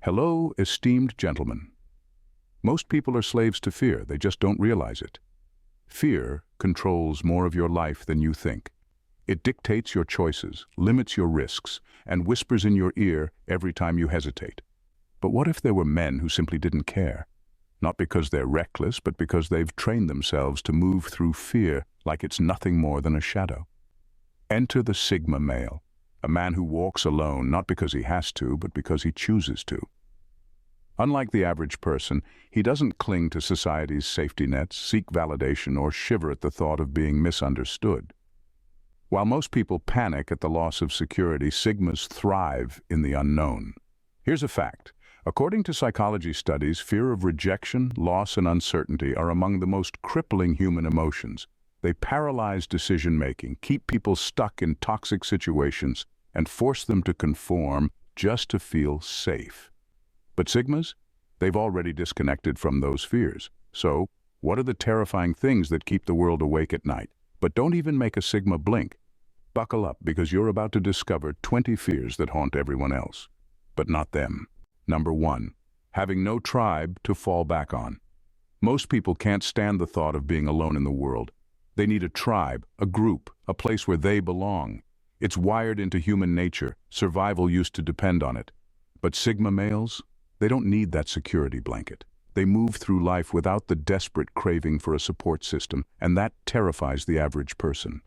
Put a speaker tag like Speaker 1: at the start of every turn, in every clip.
Speaker 1: Hello, esteemed gentlemen. Most people are slaves to fear, they just don't realize it. Fear controls more of your life than you think. It dictates your choices, limits your risks, and whispers in your ear every time you hesitate. But what if there were men who simply didn't care? Not because they're reckless, but because they've trained themselves to move through fear like it's nothing more than a shadow. Enter the Sigma male, a man who walks alone not because he has to, but because he chooses to. Unlike the average person, he doesn't cling to society's safety nets, seek validation, or shiver at the thought of being misunderstood. While most people panic at the loss of security, Sigmas thrive in the unknown. Here's a fact. According to psychology studies, fear of rejection, loss, and uncertainty are among the most crippling human emotions. They paralyze decision-making, keep people stuck in toxic situations, and force them to conform just to feel safe. But Sigmas? They've already disconnected from those fears. So, what are the terrifying things that keep the world awake at night? But don't even make a Sigma blink. Buckle up, because you're about to discover 20 fears that haunt everyone else. But not them. Number 1. Having no tribe to fall back on. Most people can't stand the thought of being alone in the world. They need a tribe, a group, a place where they belong. It's wired into human nature. Survival used to depend on it. But Sigma males? They don't need that security blanket. They move through life without the desperate craving for a support system, and that terrifies the average person.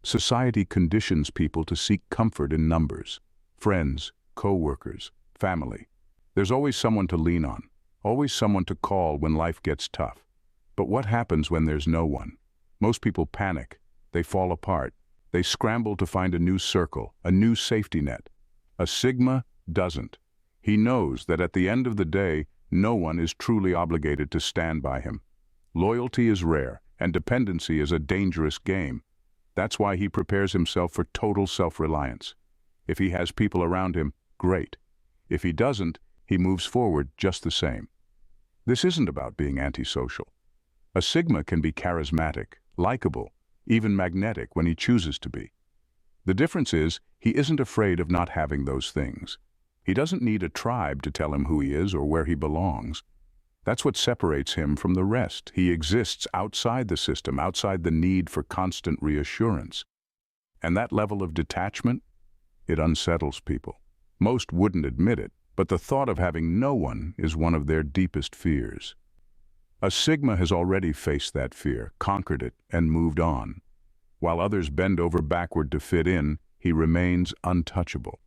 Speaker 1: Society conditions people to seek comfort in numbers. Friends, co-workers, family. There's always someone to lean on, always someone to call when life gets tough. But what happens when there's no one? Most people panic. They fall apart. They scramble to find a new circle, a new safety net. A Sigma doesn't. He knows that at the end of the day, no one is truly obligated to stand by him. Loyalty is rare, and dependency is a dangerous game. That's why he prepares himself for total self-reliance. If he has people around him, great. If he doesn't, he moves forward just the same. This isn't about being antisocial. A Sigma can be charismatic, likable, even magnetic when he chooses to be. The difference is, he isn't afraid of not having those things. He doesn't need a tribe to tell him who he is or where he belongs. That's what separates him from the rest. He exists outside the system, outside the need for constant reassurance. And that level of detachment, it unsettles people. Most wouldn't admit it, but the thought of having no one is one of their deepest fears. A Sigma has already faced that fear, conquered it, and moved on. While others bend over backward to fit in, he remains untouchable.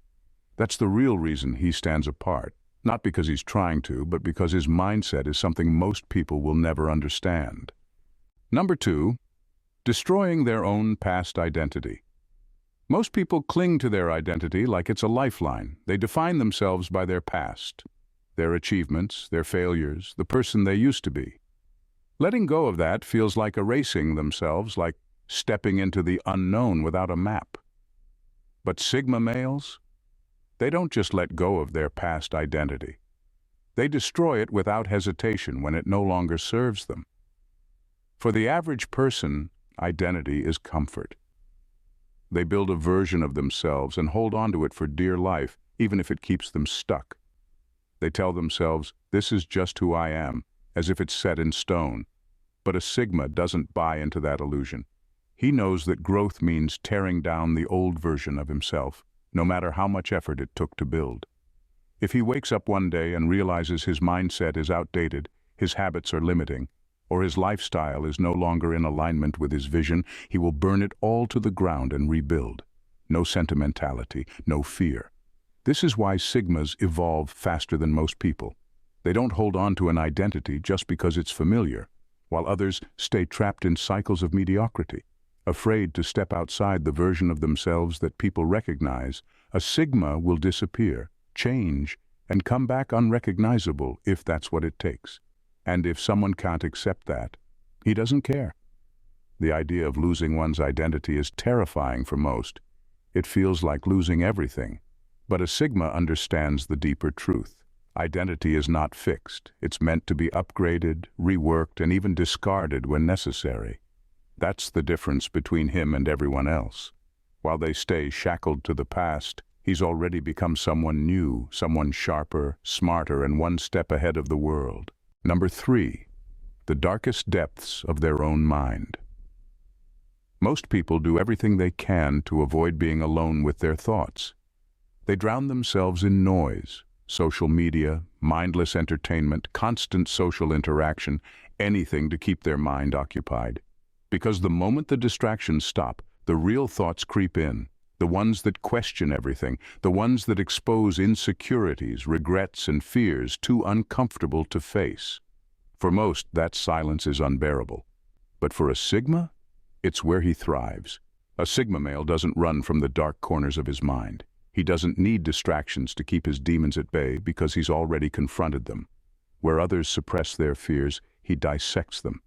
Speaker 1: That's the real reason he stands apart, not because he's trying to, but because his mindset is something most people will never understand. Number 2, destroying their own past identity. Most people cling to their identity like it's a lifeline. They define themselves by their past, their achievements, their failures, the person they used to be. Letting go of that feels like erasing themselves, like stepping into the unknown without a map. But Sigma males? They don't just let go of their past identity. They destroy it without hesitation when it no longer serves them. For the average person, identity is comfort. They build a version of themselves and hold on to it for dear life, even if it keeps them stuck. They tell themselves, this is just who I am, as if it's set in stone. But a Sigma doesn't buy into that illusion. He knows that growth means tearing down the old version of himself, no matter how much effort it took to build. If he wakes up one day and realizes his mindset is outdated, his habits are limiting, or his lifestyle is no longer in alignment with his vision, he will burn it all to the ground and rebuild. No sentimentality, no fear. This is why Sigmas evolve faster than most people. They don't hold on to an identity just because it's familiar, while others stay trapped in cycles of mediocrity. Afraid to step outside the version of themselves that people recognize, a Sigma will disappear, change, and come back unrecognizable if that's what it takes. And if someone can't accept that, he doesn't care. The idea of losing one's identity is terrifying for most. It feels like losing everything. But a Sigma understands the deeper truth. Identity is not fixed. It's meant to be upgraded, reworked, and even discarded when necessary. That's the difference between him and everyone else. While they stay shackled to the past, He's already become someone new, someone sharper, smarter, and one step ahead of the world. Number 3, the darkest depths of their own mind. Most people do everything they can to avoid being alone with their thoughts. They drown themselves in noise, social media, mindless entertainment, constant social interaction, anything to keep their mind occupied. Because the moment the distractions stop, the real thoughts creep in, the ones that question everything, the ones that expose insecurities, regrets, and fears too uncomfortable to face. For most, that silence is unbearable. But for a Sigma, it's where he thrives. A Sigma male doesn't run from the dark corners of his mind. He doesn't need distractions to keep his demons at bay because he's already confronted them. Where others suppress their fears, he dissects them.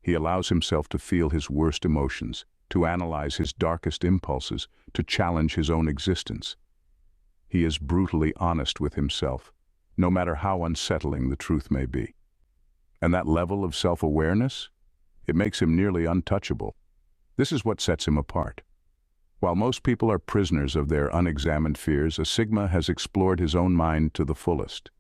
Speaker 1: He allows himself to feel his worst emotions, to analyze his darkest impulses, to challenge his own existence. He is brutally honest with himself, no matter how unsettling the truth may be. And that level of self-awareness, it makes him nearly untouchable. This is what sets him apart. While most people are prisoners of their unexamined fears, a Sigma has explored his own mind to the fullest.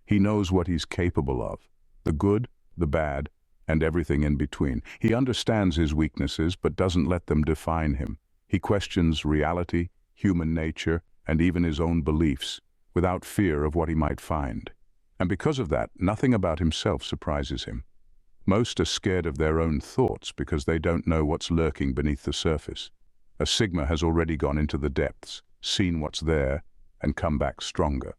Speaker 1: He knows what he's capable of, the good, the bad, and everything in between. He understands his weaknesses but doesn't let them define him. He questions reality, human nature, and even his own beliefs, without fear of what he might find. And because of that, nothing about himself surprises him. Most are scared of their own thoughts because they don't know what's lurking beneath the surface. A Sigma has already gone into the depths, seen what's there, and come back stronger.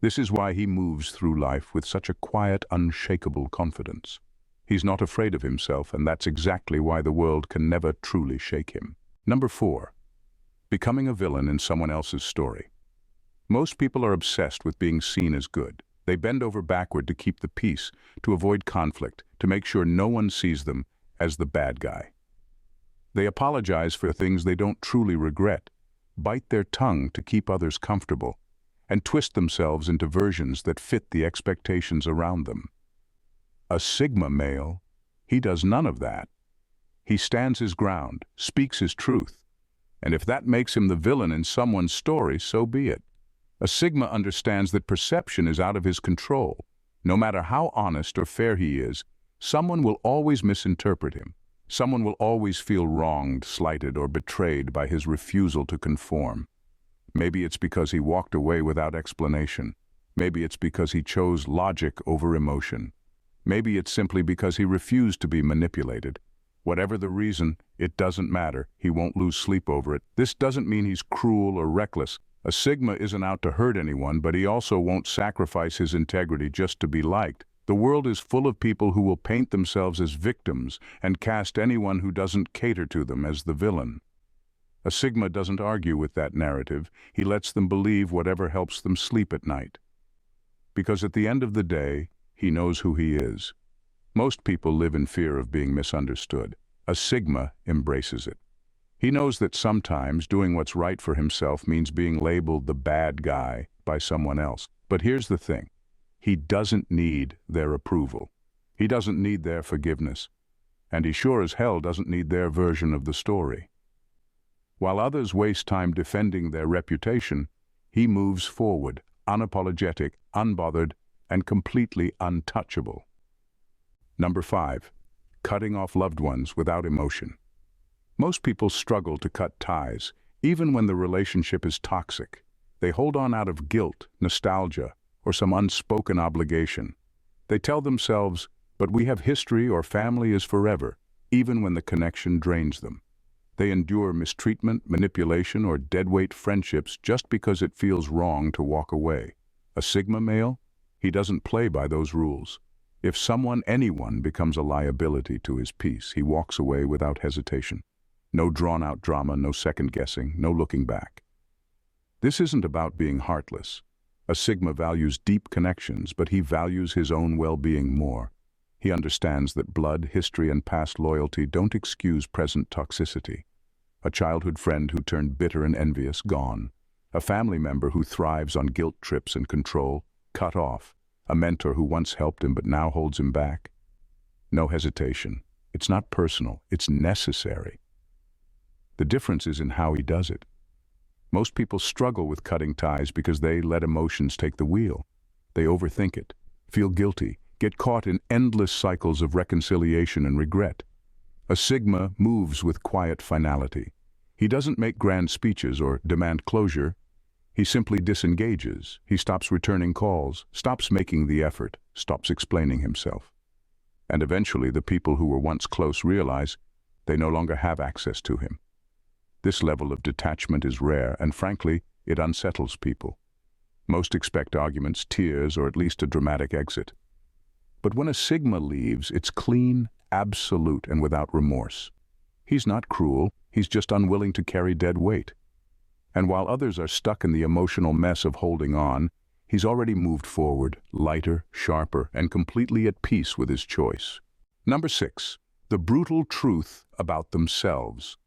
Speaker 1: This is why he moves through life with such a quiet, unshakable confidence. He's not afraid of himself, and that's exactly why the world can never truly shake him. Number 4, becoming a villain in someone else's story. Most people are obsessed with being seen as good. They bend over backward to keep the peace, to avoid conflict, to make sure no one sees them as the bad guy. They apologize for things they don't truly regret, bite their tongue to keep others comfortable, and twist themselves into versions that fit the expectations around them. A Sigma male, he does none of that. He stands his ground, speaks his truth, and if that makes him the villain in someone's story, so be it. A Sigma understands that perception is out of his control. No matter how honest or fair he is, someone will always misinterpret him. Someone will always feel wronged, slighted, or betrayed by his refusal to conform. Maybe it's because he walked away without explanation. Maybe it's because he chose logic over emotion. Maybe it's simply because he refused to be manipulated. Whatever the reason, it doesn't matter. He won't lose sleep over it. This doesn't mean he's cruel or reckless. A Sigma isn't out to hurt anyone, but he also won't sacrifice his integrity just to be liked. The world is full of people who will paint themselves as victims and cast anyone who doesn't cater to them as the villain. A Sigma doesn't argue with that narrative. He lets them believe whatever helps them sleep at night. Because at the end of the day, he knows who he is. Most people live in fear of being misunderstood. A Sigma embraces it. He knows that sometimes doing what's right for himself means being labeled the bad guy by someone else. But here's the thing. He doesn't need their approval. He doesn't need their forgiveness. And he sure as hell doesn't need their version of the story. While others waste time defending their reputation, he moves forward, unapologetic, unbothered, and completely untouchable. Number 5, cutting off loved ones without emotion. Most people struggle to cut ties, even when the relationship is toxic. They hold on out of guilt, nostalgia, or some unspoken obligation. They tell themselves, but we have history or family is forever, even when the connection drains them. They endure mistreatment, manipulation, or deadweight friendships just because it feels wrong to walk away. A Sigma male? He doesn't play by those rules. If anyone becomes a liability to his peace, he walks away without hesitation. No drawn-out drama, no second-guessing, no looking back. This isn't about being heartless. A Sigma values deep connections, but he values his own well-being more. He understands that blood, history, and past loyalty don't excuse present toxicity. A childhood friend who turned bitter and envious, gone. A family member who thrives on guilt trips and control, cut off. A mentor who once helped him but now holds him back. No hesitation. It's not personal, it's necessary. The difference is in how he does it. Most people struggle with cutting ties because they let emotions take the wheel. They overthink it, feel guilty, get caught in endless cycles of reconciliation and regret. A Sigma moves with quiet finality. He doesn't make grand speeches or demand closure. He simply disengages. He stops returning calls, stops making the effort, stops explaining himself. And eventually the people who were once close realize they no longer have access to him. This level of detachment is rare, and frankly, it unsettles people. Most expect arguments, tears, or at least a dramatic exit. But when a Sigma leaves, it's clean, absolute, and without remorse. He's not cruel, he's just unwilling to carry dead weight. And while others are stuck in the emotional mess of holding on, he's already moved forward, lighter, sharper, and completely at peace with his choice. Number 6. The brutal truth about themselves.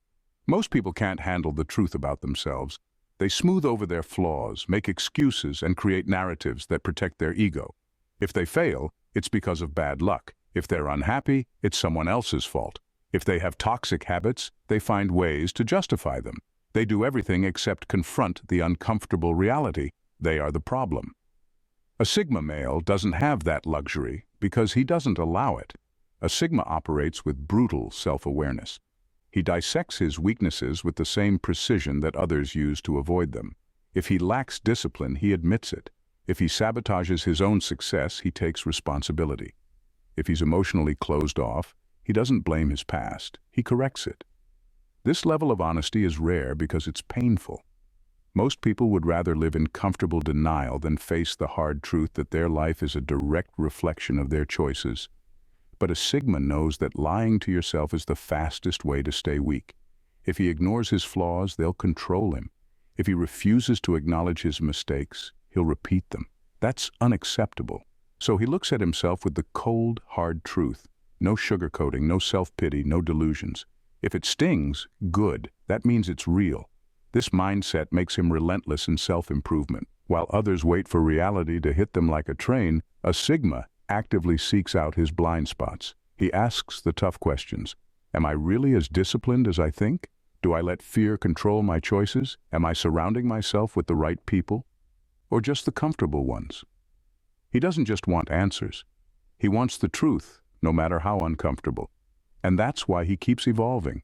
Speaker 1: Most people can't handle the truth about themselves. They smooth over their flaws, make excuses, and create narratives that protect their ego. If they fail, it's because of bad luck. If they're unhappy, it's someone else's fault. If they have toxic habits, they find ways to justify them. They do everything except confront the uncomfortable reality. They are the problem. A Sigma male doesn't have that luxury because he doesn't allow it. A Sigma operates with brutal self-awareness. He dissects his weaknesses with the same precision that others use to avoid them. If he lacks discipline, he admits it. If he sabotages his own success, he takes responsibility. If he's emotionally closed off, he doesn't blame his past, he corrects it. This level of honesty is rare because it's painful. Most people would rather live in comfortable denial than face the hard truth that their life is a direct reflection of their choices. But a Sigma knows that lying to yourself is the fastest way to stay weak. If he ignores his flaws, they'll control him. If he refuses to acknowledge his mistakes, he'll repeat them. That's unacceptable. So he looks at himself with the cold, hard truth. No sugarcoating, no self-pity, no delusions. If it stings, good. That means it's real. This mindset makes him relentless in self-improvement. While others wait for reality to hit them like a train, a Sigma actively seeks out his blind spots. He asks the tough questions. Am I really as disciplined as I think? Do I let fear control my choices? Am I surrounding myself with the right people? Or just the comfortable ones? He doesn't just want answers. He wants the truth, no matter how uncomfortable. And that's why he keeps evolving.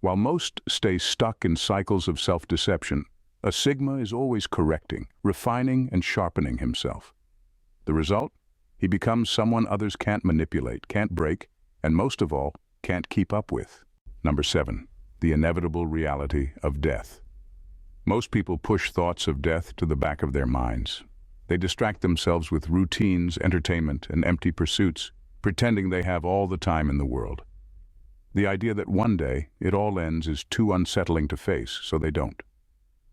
Speaker 1: While most stay stuck in cycles of self-deception, a Sigma is always correcting, refining, and sharpening himself. The result? He becomes someone others can't manipulate, can't break, and most of all, can't keep up with. Number 7. The inevitable reality of death. Most people push thoughts of death to the back of their minds. They distract themselves with routines, entertainment, and empty pursuits, pretending they have all the time in the world. The idea that one day it all ends is too unsettling to face, so they don't.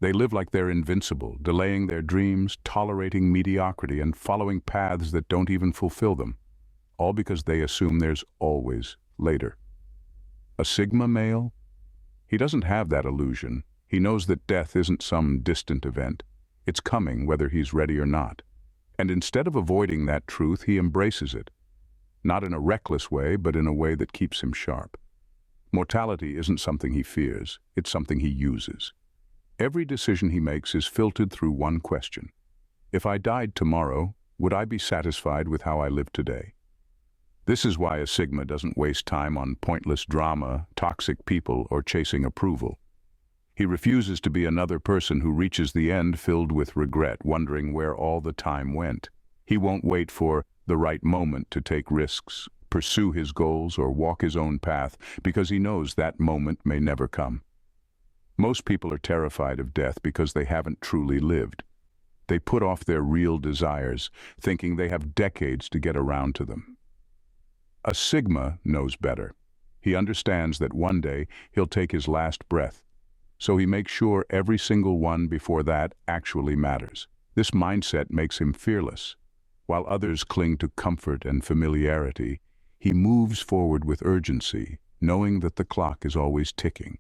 Speaker 1: They live like they're invincible, delaying their dreams, tolerating mediocrity, and following paths that don't even fulfill them, all because they assume there's always later. A Sigma male? He doesn't have that illusion. He knows that death isn't some distant event. It's coming whether he's ready or not. And instead of avoiding that truth, he embraces it. Not in a reckless way, but in a way that keeps him sharp. Mortality isn't something he fears, it's something he uses. Every decision he makes is filtered through one question. If I died tomorrow, would I be satisfied with how I live today? This is why a Sigma doesn't waste time on pointless drama, toxic people, or chasing approval. He refuses to be another person who reaches the end filled with regret, wondering where all the time went. He won't wait for the right moment to take risks, pursue his goals, or walk his own path, because he knows that moment may never come. Most people are terrified of death because they haven't truly lived. They put off their real desires, thinking they have decades to get around to them. A Sigma knows better. He understands that one day he'll take his last breath, so he makes sure every single one before that actually matters. This mindset makes him fearless. While others cling to comfort and familiarity, he moves forward with urgency, knowing that the clock is always ticking.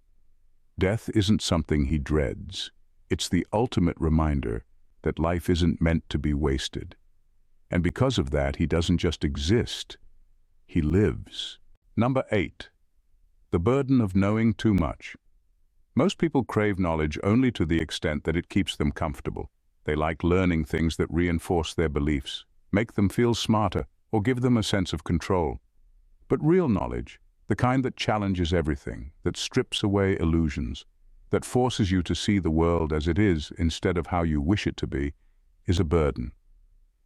Speaker 1: Death isn't something he dreads. It's the ultimate reminder that life isn't meant to be wasted. And because of that, he doesn't just exist, he lives. Number 8. The burden of knowing too much. Most people crave knowledge only to the extent that it keeps them comfortable. They like learning things that reinforce their beliefs, make them feel smarter, or give them a sense of control. But real knowledge, the kind that challenges everything, that strips away illusions, that forces you to see the world as it is instead of how you wish it to be, is a burden.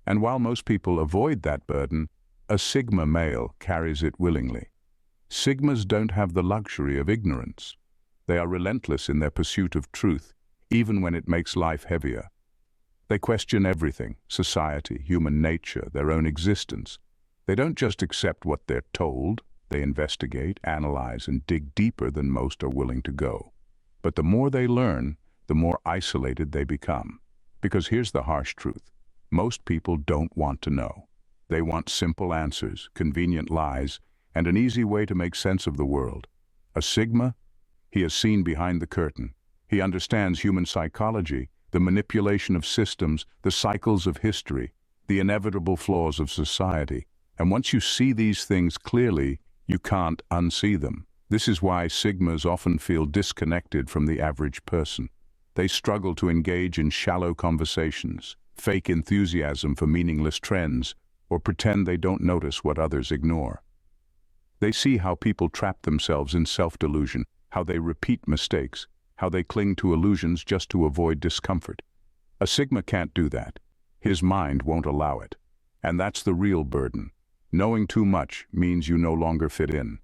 Speaker 1: And while most people avoid that burden, a Sigma male carries it willingly. Sigmas don't have the luxury of ignorance. They are relentless in their pursuit of truth, even when it makes life heavier. They question everything: society, human nature, their own existence. They don't just accept what they're told. They investigate, analyze, and dig deeper than most are willing to go. But the more they learn, the more isolated they become. Because here's the harsh truth: most people don't want to know. They want simple answers, convenient lies, and an easy way to make sense of the world. A Sigma? He has seen behind the curtain. He understands human psychology, the manipulation of systems, the cycles of history, the inevitable flaws of society. And once you see these things clearly, you can't unsee them. This is why Sigmas often feel disconnected from the average person. They struggle to engage in shallow conversations, fake enthusiasm for meaningless trends, or pretend they don't notice what others ignore. They see how people trap themselves in self-delusion, how they repeat mistakes, how they cling to illusions just to avoid discomfort. A Sigma can't do that. His mind won't allow it. And that's the real burden. Knowing too much means you no longer fit in.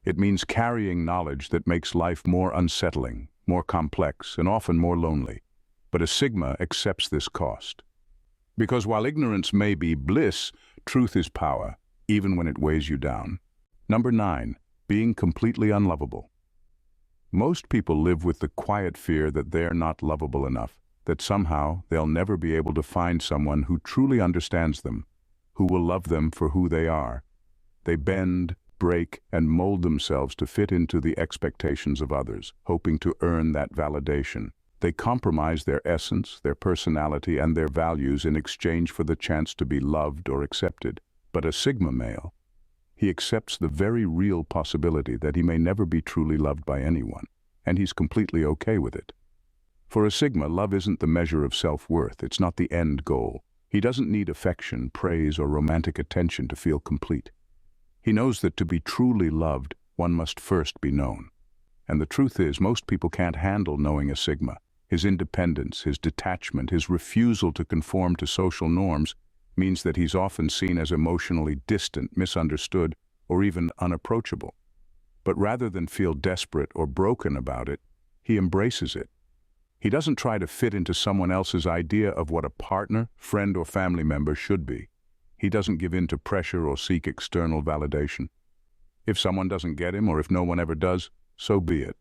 Speaker 1: It means carrying knowledge that makes life more unsettling, more complex, and often more lonely. But a Sigma accepts this cost. Because while ignorance may be bliss, truth is power, even when it weighs you down. Number 9, being completely unlovable. Most people live with the quiet fear that they're not lovable enough, that somehow they'll never be able to find someone who truly understands them, who will love them for who they are. They bend, break, and mold themselves to fit into the expectations of others, hoping to earn that validation. They compromise their essence, their personality, and their values in exchange for the chance to be loved or accepted. But a Sigma male, he accepts the very real possibility that he may never be truly loved by anyone, and he's completely okay with it. For a Sigma, love isn't the measure of self-worth. It's not the end goal. He doesn't need affection, praise, or romantic attention to feel complete. He knows that to be truly loved, one must first be known. And the truth is, most people can't handle knowing a Sigma. His independence, his detachment, his refusal to conform to social norms means that he's often seen as emotionally distant, misunderstood, or even unapproachable. But rather than feel desperate or broken about it, he embraces it. He doesn't try to fit into someone else's idea of what a partner, friend, or family member should be. He doesn't give in to pressure or seek external validation. If someone doesn't get him, or if no one ever does, so be it.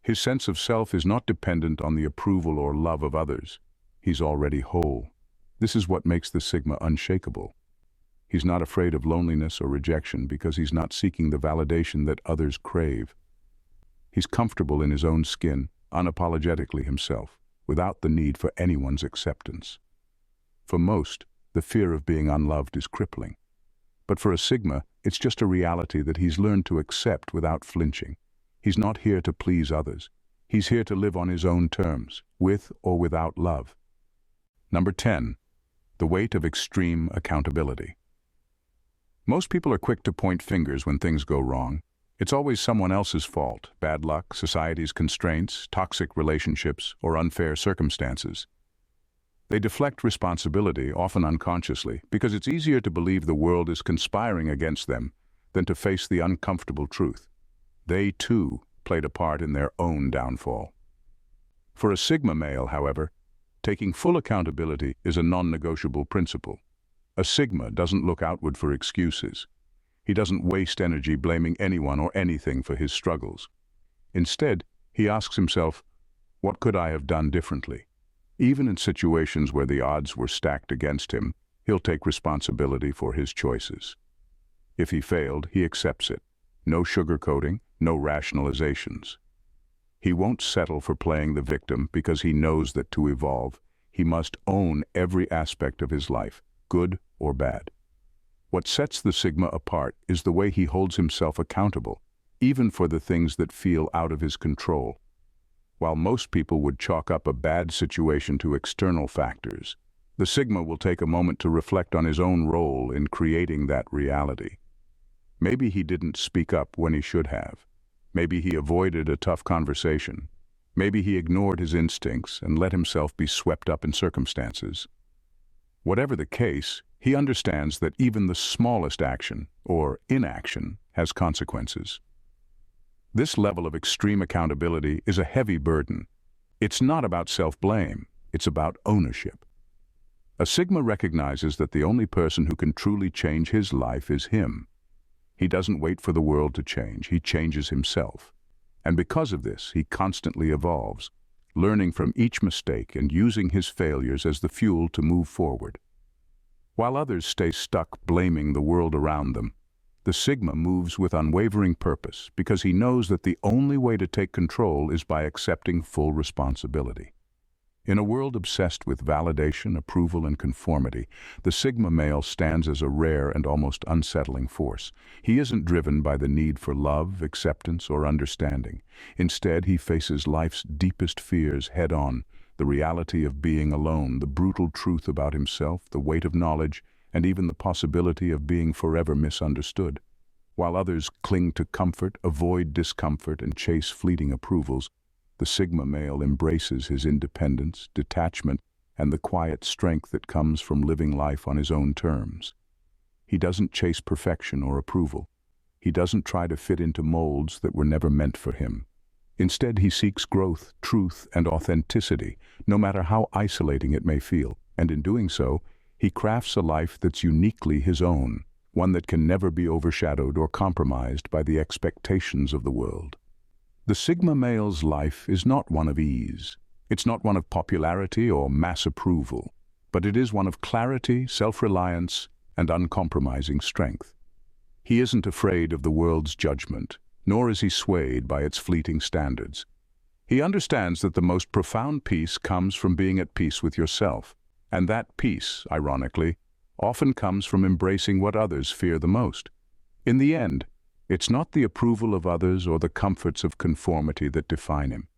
Speaker 1: His sense of self is not dependent on the approval or love of others. He's already whole. This is what makes the Sigma unshakable. He's not afraid of loneliness or rejection because he's not seeking the validation that others crave. He's comfortable in his own skin, unapologetically himself, without the need for anyone's acceptance. For most, the fear of being unloved is crippling. But for a Sigma, it's just a reality that he's learned to accept without flinching. He's not here to please others. He's here to live on his own terms, with or without love. Number 10. The weight of extreme accountability. Most people are quick to point fingers when things go wrong. It's always someone else's fault: bad luck, society's constraints, toxic relationships, or unfair circumstances. They deflect responsibility, often unconsciously, because it's easier to believe the world is conspiring against them than to face the uncomfortable truth. They, too, played a part in their own downfall. For a Sigma male, however, taking full accountability is a non-negotiable principle. A Sigma doesn't look outward for excuses. He doesn't waste energy blaming anyone or anything for his struggles. Instead, he asks himself, what could I have done differently? Even in situations where the odds were stacked against him, he'll take responsibility for his choices. If he failed, he accepts it. No sugarcoating, no rationalizations. He won't settle for playing the victim because he knows that to evolve, he must own every aspect of his life, good or bad. What sets the Sigma apart is the way he holds himself accountable, even for the things that feel out of his control. While most people would chalk up a bad situation to external factors, the Sigma will take a moment to reflect on his own role in creating that reality. Maybe he didn't speak up when he should have. Maybe he avoided a tough conversation. Maybe he ignored his instincts and let himself be swept up in circumstances. Whatever the case, he understands that even the smallest action, or inaction, has consequences. This level of extreme accountability is a heavy burden. It's not about self-blame, it's about ownership. A Sigma recognizes that the only person who can truly change his life is him. He doesn't wait for the world to change, he changes himself. And because of this, he constantly evolves, learning from each mistake and using his failures as the fuel to move forward. While others stay stuck blaming the world around them, the Sigma moves with unwavering purpose because he knows that the only way to take control is by accepting full responsibility. In a world obsessed with validation, approval, and conformity, the Sigma male stands as a rare and almost unsettling force. He isn't driven by the need for love, acceptance, or understanding. Instead, he faces life's deepest fears head-on: the reality of being alone, the brutal truth about himself, the weight of knowledge, and even the possibility of being forever misunderstood. While others cling to comfort, avoid discomfort, and chase fleeting approvals, the Sigma male embraces his independence, detachment, and the quiet strength that comes from living life on his own terms. He doesn't chase perfection or approval. He doesn't try to fit into molds that were never meant for him. Instead, he seeks growth, truth, and authenticity, no matter how isolating it may feel. And in doing so, he crafts a life that's uniquely his own, one that can never be overshadowed or compromised by the expectations of the world. The Sigma male's life is not one of ease. It's not one of popularity or mass approval, but it is one of clarity, self-reliance, and uncompromising strength. He isn't afraid of the world's judgment, nor is he swayed by its fleeting standards. He understands that the most profound peace comes from being at peace with yourself, and that peace, ironically, often comes from embracing what others fear the most. In the end, it's not the approval of others or the comforts of conformity that define him.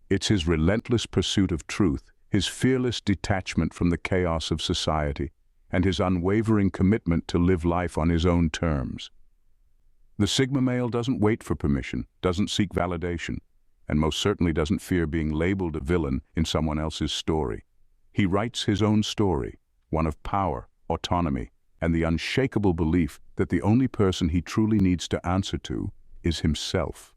Speaker 1: It's his relentless pursuit of truth, his fearless detachment from the chaos of society, and his unwavering commitment to live life on his own terms. The Sigma male doesn't wait for permission, doesn't seek validation, and most certainly doesn't fear being labeled a villain in someone else's story. He writes his own story, one of power, autonomy, and the unshakable belief that the only person he truly needs to answer to is himself.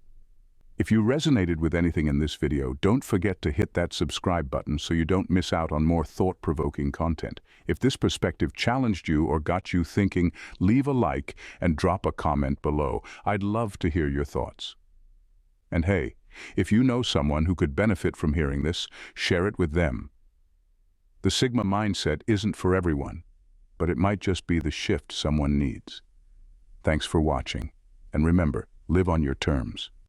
Speaker 1: If you resonated with anything in this video, don't forget to hit that subscribe button so you don't miss out on more thought-provoking content. If this perspective challenged you or got you thinking, leave a like and drop a comment below. I'd love to hear your thoughts. And hey, if you know someone who could benefit from hearing this, share it with them. The Sigma mindset isn't for everyone, but it might just be the shift someone needs. Thanks for watching, and remember, live on your terms.